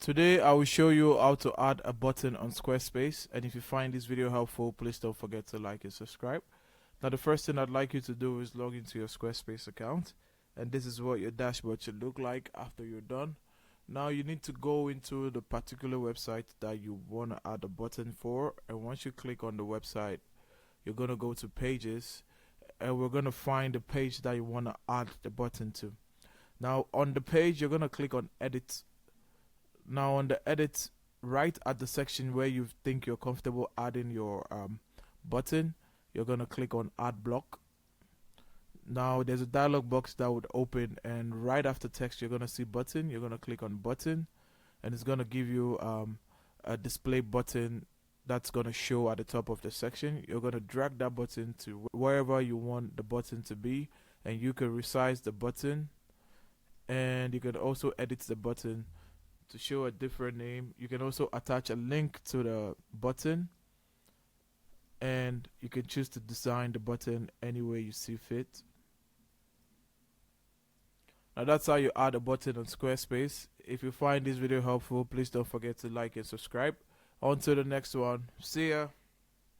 Today I will show you how to add a button on Squarespace, and if you find this video helpful, please don't forget to like and subscribe. Now the first thing I'd like you to do is log into your Squarespace account, and this is what your dashboard should look like after you're done. Now you need to go into the particular website that you want to add a button for, and once you click on the website, you're going to go to pages, and we're going to find the page that you want to add the button to. Now on the page, you're going to click on edit. Now on the edit, right at the section where you think you're comfortable adding your button, you're going to click on add block. Now there's a dialog box that would open, and right after text you're going to see button. You're going to click on button, and it's going to give you a display button that's going to show at the top of the section. You're going to drag that button to wherever you want the button to be, and you can resize the button, and you can also edit the button to show a different name. You can also attach a link to the button, and you can choose to design the button any way you see fit. Now that's how you add a button on Squarespace. If you find this video helpful, please don't forget to like and subscribe. On to the next one. See ya.